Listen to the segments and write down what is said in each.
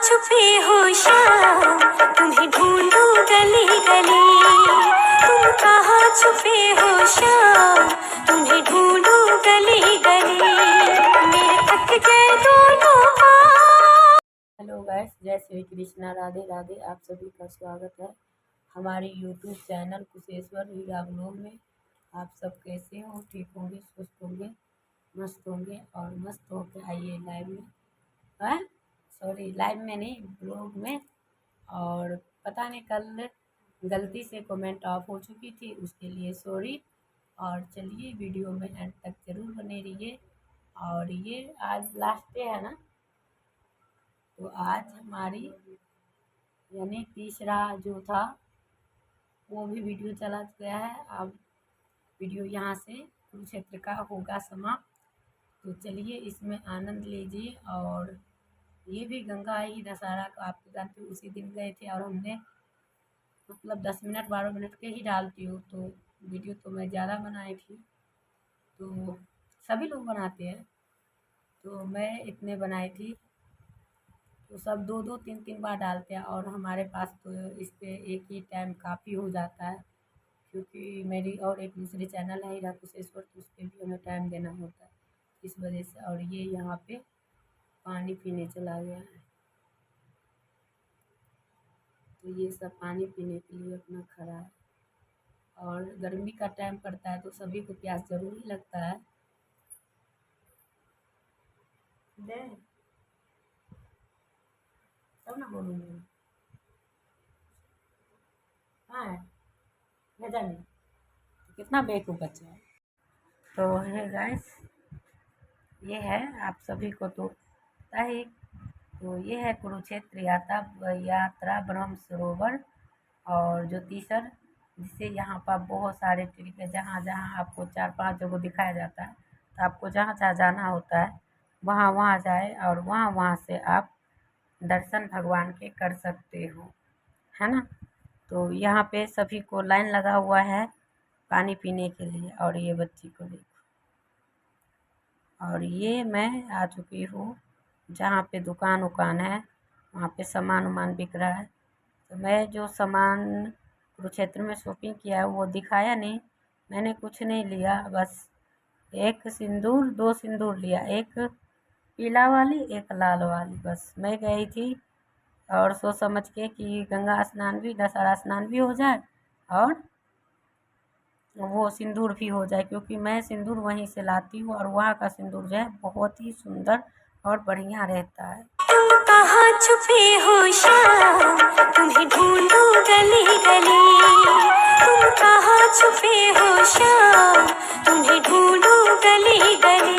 छुपे हो श्याम, तुम्हें ढूंढूं गली गली। तुम कहाँ छुपे हो श्याम, तुम्हें ढूंढूं गली गली। मेरे थक गए दोनों पाँव। हेलो गाइस, जय श्री कृष्णा, राधे राधे। आप सभी का स्वागत है हमारे यूट्यूब चैनल कुशेश्वर हीरा ब्लॉग में। आप सब कैसे हो? ठीक होंगे, स्वस्थ होंगे, मस्त होंगे और मस्त होकर आइए लाइव में। हाँ, सॉरी, लाइव में नहीं, ब्लॉग में। और पता नहीं कल गलती से कमेंट ऑफ हो चुकी थी, उसके लिए सॉरी। और चलिए वीडियो में एंड तक ज़रूर बने रहिए। और ये आज लास्ट डे है ना, तो आज हमारी यानी तीसरा जो था वो भी वीडियो चला गया है। अब वीडियो यहाँ से कुरुक्षेत्र का होगा समाप्त। तो चलिए इसमें आनंद लीजिए। और ये भी गंगा ही दशहरा का आप जानते हो, उसी दिन गए थे। और हमने मतलब 10 मिनट 12 मिनट के ही डालती हूँ, तो वीडियो तो मैं ज़्यादा बनाई थी। तो सभी लोग बनाते हैं, तो मैं इतने बनाई थी। तो सब 2-2 3-3 बार डालते हैं। और हमारे पास तो इस पे एक ही टाइम काफ़ी हो जाता है, क्योंकि मेरी और एक दूसरी चैनल है हीरा कुशेश्वर, तो उस पर भी हमें टाइम देना होता है इस वजह से। और ये यहाँ पे पानी पीने चला गया है, तो ये सब पानी पीने के लिए अपना खड़ा है। और गर्मी का टाइम पड़ता है तो सभी को प्यास ज़रूर ही लगता है। दे तब ना बोलूँगी। हाँ है, भेजा नहीं तो कितना बेवकूफ़ बच्चा है। तो है गाइस, ये है, आप सभी को तो पता ही। तो ये है कुरुक्षेत्र यात्रा ब्रह्म सरोवर। और जो तीसर, जिससे यहाँ पर बहुत सारे तरीके, जहाँ जहाँ आपको 4-5 जगह दिखाया जाता है, तो आपको जहाँ जहाँ जाना होता है वहाँ वहाँ जाए और वहाँ वहाँ से आप दर्शन भगवान के कर सकते हो, है ना। तो यहाँ पे सभी को लाइन लगा हुआ है पानी पीने के लिए। और ये बच्ची को देखो। और ये मैं आ चुकी हूँ जहाँ पे दुकान उकान है, वहाँ पे सामान उमान बिक रहा है। तो मैं जो सामान कुरुक्षेत्र में शॉपिंग किया है वो दिखाया नहीं, मैंने कुछ नहीं लिया। बस एक सिंदूर, 2 सिंदूर लिया, एक पीला वाली एक लाल वाली। बस मैं गई थी और सोच समझ के कि गंगा स्नान भी, दशहरा स्नान भी हो जाए और वो सिंदूर भी हो जाए, क्योंकि मैं सिंदूर वहीं से लाती हूँ और वहाँ का सिंदूर जो है बहुत ही सुंदर और बढ़िया रहता है। तुम कहाँ छुपे हो श्याम, तुम्हें ढूंढूं गली गली। तुम कहाँ छुपे हो श्याम, तुम्हें ढूंढूं गली गली।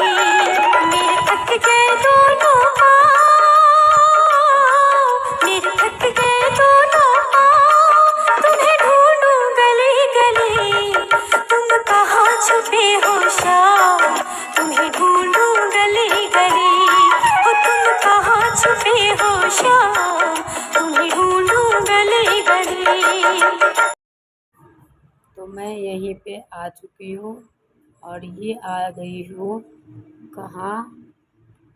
मेरे थक गए दोनों पाँव, मेरे थक गए दोनों पाँव। तुम्हें ढूंढूं गली गली। तुम कहाँ छुपे हो श्याम, तुम्हें ढूंढूं गली गली। ओ तुम कहाँ छुपे हो श्याम, तुम्हें ढूंढूं गली गली। तो मैं यहीं पे आ चुकी हूँ और ये आ गई हूँ कहाँ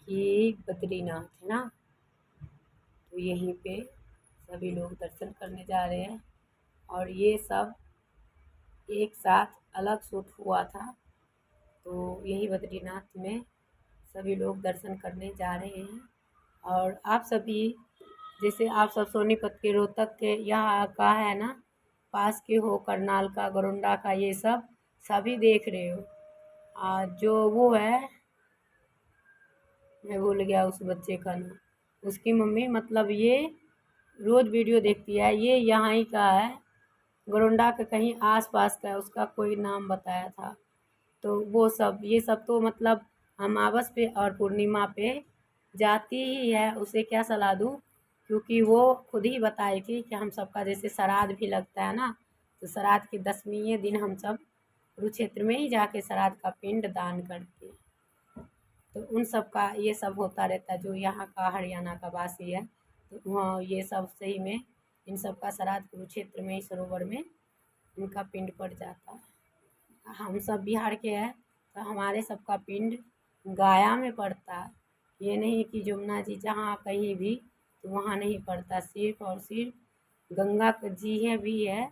कि बद्रीनाथ, है ना। तो यहीं पे सभी लोग दर्शन करने जा रहे हैं। और ये सब एक साथ अलग शूट हुआ था, तो यही बद्रीनाथ में सभी लोग दर्शन करने जा रहे हैं। और आप सभी, जैसे आप सब सोनीपत के, रोहतक के, यहाँ का है ना, पास के हो, करनाल का, गरुंडा का, ये सब सभी देख रहे हो। जो वो है, मैं भूल गया उस बच्चे का नाम, उसकी मम्मी, मतलब ये रोज़ वीडियो देखती है, ये यहाँ ही का है, गरुंडा का कहीं आस पास का है, उसका कोई नाम बताया था। तो वो सब, ये सब तो मतलब अमावस पे और पूर्णिमा पे जाती ही है। उसे क्या सलाह दूँ, क्योंकि वो खुद ही बताई थी कि हम सबका जैसे श्राद्ध भी लगता है ना, तो श्राद्ध के 10वें दिन हम सब कुरुक्षेत्र में ही जाके श्राद्ध का पिंड दान करते हैं। तो उन सब का ये सब होता रहता है, जो यहाँ का हरियाणा का वासी है, तो वहाँ ये सब सही में इन सब का श्राद्ध कुरुक्षेत्र में ही सरोवर में इनका पिंड पड़ जाता है। हम सब बिहार के हैं, तो हमारे सबका पिंड गया में पड़ता है। ये नहीं कि जमुना जी जहाँ कहीं भी, तो वहाँ नहीं पड़ता। सिर्फ और सिर्फ गंगा का जी है भी है,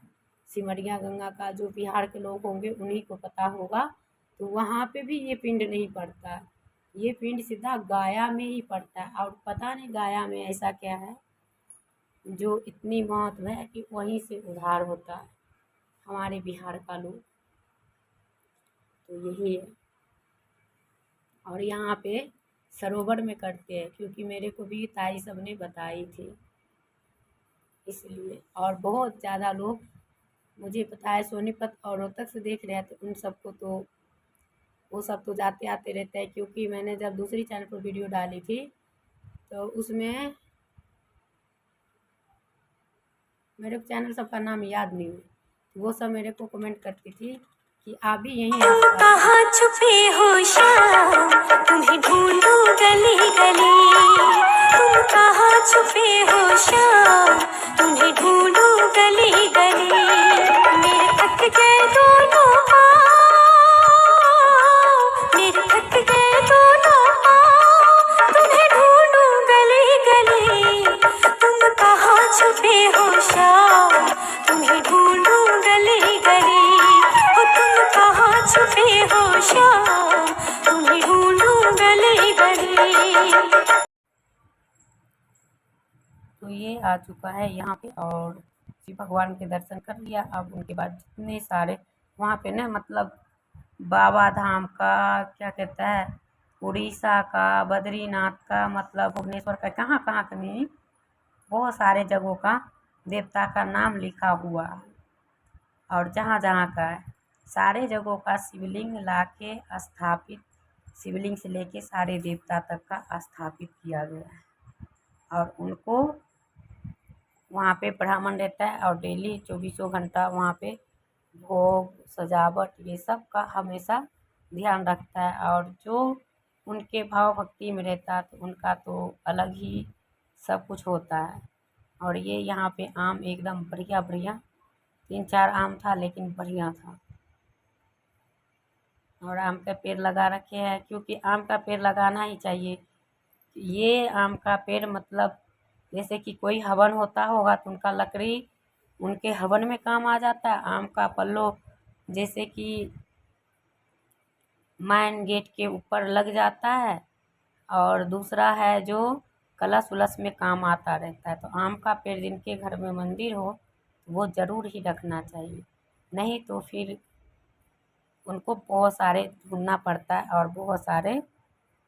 सिमरिया गंगा का जो बिहार के लोग होंगे उन्हीं को पता होगा। तो वहाँ पे भी ये पिंड नहीं पड़ता, ये पिंड सीधा गया में ही पड़ता है। और पता नहीं गया में ऐसा क्या है जो इतनी महत्व है कि वहीं से उद्धार होता है हमारे बिहार का लोग। तो यही है। और यहाँ पे सरोवर में करते हैं, क्योंकि मेरे को भी ताई सब ने बताई थी इसलिए। और बहुत ज़्यादा लोग मुझे पता है सोनीपत और रोहतक से देख रहे थे, उन सबको तो वो सब तो जाते आते रहते हैं। क्योंकि मैंने जब दूसरी चैनल पर वीडियो डाली थी तो उसमें मेरे को चैनल सबका नाम याद नहीं है, तो वो सब मेरे को कमेंट करती थी कि आप भी यहीं तुम कहाँ छुपे हो श्याम, तुम्हें ढूंढूं गली गली। तुम कहाँ छुपे हो श्याम, तुम्हें ढूंढूं गली गली। मेरे थक गए दोनों पाँव, मेरे थक गए दोनों पाँव, तुम्हें ढूंढूं गली गली। तुम कहाँ छुपे हो श्याम, तुम्हें ढूंढूं गली गली। तुम कहाँ छुपे हो श्याम, तुम्हें ढूंढूं गली गली। तो ये आ चुका है यहाँ पे और शिव भगवान के दर्शन कर लिया। अब उनके बाद जितने सारे वहाँ पे ना मतलब बाबा धाम का क्या कहता है, उड़ीसा का, बद्रीनाथ का, मतलब भुवनेश्वर का, कहाँ कहाँ का नहीं, बहुत सारे जगहों का देवता का नाम लिखा हुआ है। और जहाँ जहाँ का है सारे जगहों का शिवलिंग ला के स्थापित, शिवलिंग से लेके सारे देवता तक का स्थापित किया गया है। और उनको वहाँ पे ब्राह्मण रहता है और डेली 24 घंटा वहाँ पे भोग सजावट ये सब का हमेशा ध्यान रखता है। और जो उनके भाव भक्ति में रहता है तो उनका तो अलग ही सब कुछ होता है। और ये यहाँ पे आम एकदम बढ़िया बढ़िया 3-4 आम था लेकिन बढ़िया था। और आम का पेड़ लगा रखे हैं, क्योंकि आम का पेड़ लगाना ही चाहिए। ये आम का पेड़ मतलब जैसे कि कोई हवन होता होगा तो उनका लकड़ी उनके हवन में काम आ जाता है। आम का पल्लो जैसे कि मैन गेट के ऊपर लग जाता है। और दूसरा है जो कलश उलस में काम आता रहता है। तो आम का पेड़ जिनके घर में मंदिर हो वो ज़रूर ही रखना चाहिए, नहीं तो फिर उनको बहुत सारे ढूंढना पड़ता है और बहुत सारे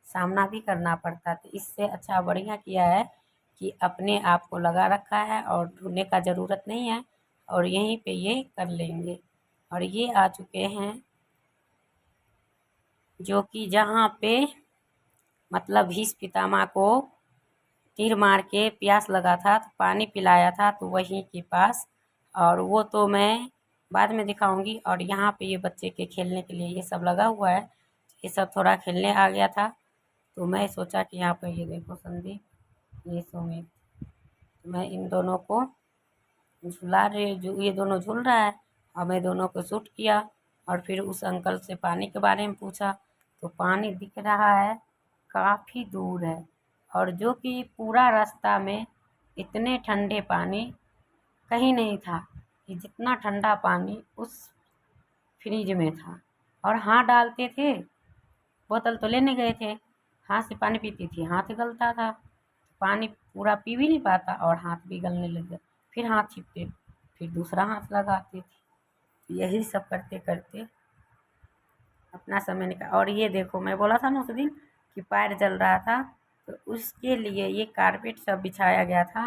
सामना भी करना पड़ता है। तो इससे अच्छा बढ़िया किया है कि अपने आप को लगा रखा है और ढूंढने का ज़रूरत नहीं है और यहीं पे ये कर लेंगे। और ये आ चुके हैं जो कि जहाँ पे मतलब भीष्म पितामह को तीर मार के प्यास लगा था तो पानी पिलाया था, तो वहीं के पास। और वो तो मैं बाद में दिखाऊंगी। और यहाँ पे ये बच्चे के खेलने के लिए ये सब लगा हुआ है, ये सब थोड़ा खेलने आ गया था तो मैं सोचा कि यहाँ पर ये देखो संदीप, ये सुमित, तो मैं इन दोनों को झुला रही, जो ये दोनों झूल रहा है और मैं दोनों को शूट किया। और फिर उस अंकल से पानी के बारे में पूछा तो पानी दिख रहा है काफ़ी दूर है, और जो कि पूरा रास्ता में इतने ठंडे पानी कहीं नहीं था कि जितना ठंडा पानी उस फ्रिज में था। और हाथ डालते थे, बोतल तो लेने गए थे, हाथ से पानी पीती थी, हाथ गलता था, पानी पूरा पी भी नहीं पाता और हाथ भी गलने लग गया। फिर हाथ छिपते, फिर दूसरा हाथ लगाते थे। यही सब करते करते अपना समय निकाल। और ये देखो मैं बोला था ना उस दिन कि पैर जल रहा था, तो उसके लिए ये कारपेट सब बिछाया गया था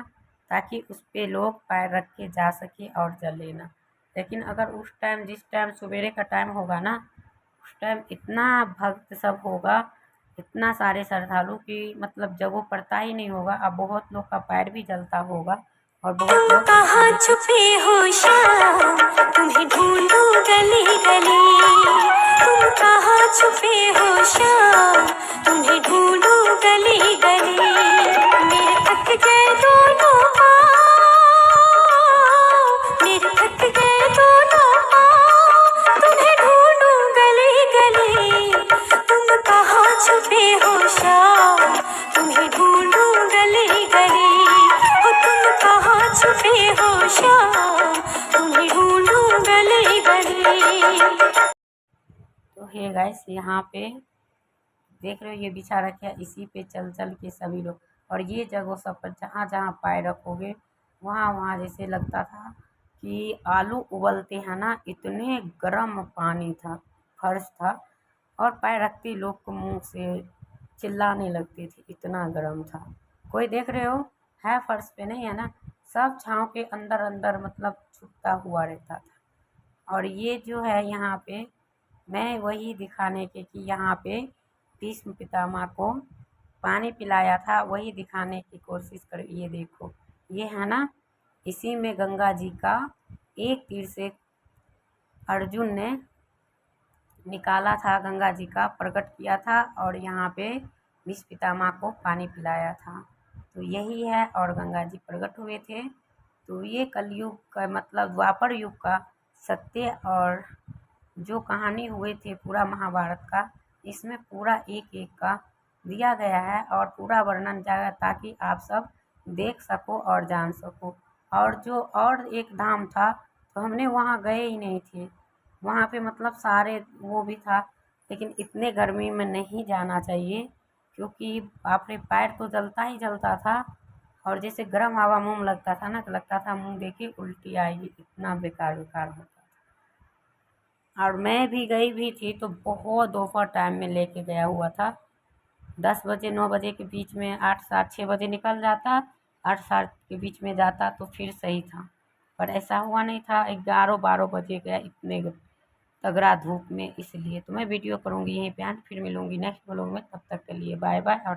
ताकि उस पर लोग पैर रख के जा सके और जले ना। लेकिन अगर उस टाइम जिस टाइम सवेरे का टाइम होगा ना, उस टाइम इतना भक्त सब होगा, इतना सारे श्रद्धालु की मतलब जब वो पड़ता ही नहीं होगा। अब बहुत लोग का पैर भी जलता होगा और बहुत लोग कहाँ छुपे हो श्याम, तुम्हें ढूंढूं गली गली। तुम कहाँ छुपे हो श्याम, तुम्हें ढूंढूं गली गली। मेरे थक गए दोनों पाँव, मेरे थक गए दोनों पाँव, तुम्हें ढूंढूं गली गली। तुम कहाँ छुपे हो श्याम, तुम्हें ढूंढूं गली गली। देखिए गाइस, यहाँ पे देख रहे हो ये बिछा रखे है, इसी पे चल चल के सभी लोग, और ये जगह सब पर जहाँ जहाँ पैर रखोगे वहाँ वहाँ जैसे लगता था कि आलू उबलते हैं ना, इतने गर्म पानी था, फर्श था, और पैर रखते ही लोग को मुंह से चिल्लाने लगते थे, इतना गर्म था। कोई देख रहे हो है फर्श पे नहीं है ना, सब छाँव के अंदर अंदर मतलब छुपता हुआ रहता था। और ये जो है यहाँ पे मैं वही दिखाने के कि यहाँ पे भीष्म पितामह को पानी पिलाया था, वही दिखाने की कोशिश कर। ये देखो ये है ना, इसी में गंगा जी का एक तीर से अर्जुन ने निकाला था, गंगा जी का प्रकट किया था, और यहाँ पे भीष्म पितामह को पानी पिलाया था। तो यही है, और गंगा जी प्रकट हुए थे। तो ये कलयुग का मतलब द्वापर युग का सत्य और जो कहानी हुए थे पूरा महाभारत का, इसमें पूरा एक एक का दिया गया है और पूरा वर्णन जाएगा, ताकि आप सब देख सको और जान सको। और जो और एक धाम था तो हमने वहाँ गए ही नहीं थे, वहाँ पे मतलब सारे वो भी था, लेकिन इतने गर्मी में नहीं जाना चाहिए, क्योंकि बाप रे पैर तो जलता ही जलता था, और जैसे गर्म हवा मुँह में लगता था ना, तो लगता था मुँह देखी उल्टी आएगी, इतना बेकार बेकार होता था। और मैं भी गई भी थी तो बहुत दोपहर टाइम में लेके गया हुआ था, 10 बजे 9 बजे के बीच में, 8 साढ़े 6 बजे निकल जाता, 8 साढ़े के बीच में जाता तो फिर सही था, पर ऐसा हुआ नहीं था, 11 12 बजे गया इतने तगड़ा धूप में। इसलिए तो मैं वीडियो करूँगी यहीं पे एंड, फिर मिलूँगी नेक्स्ट ब्लॉग में, तब तक के लिए बाय बाय। और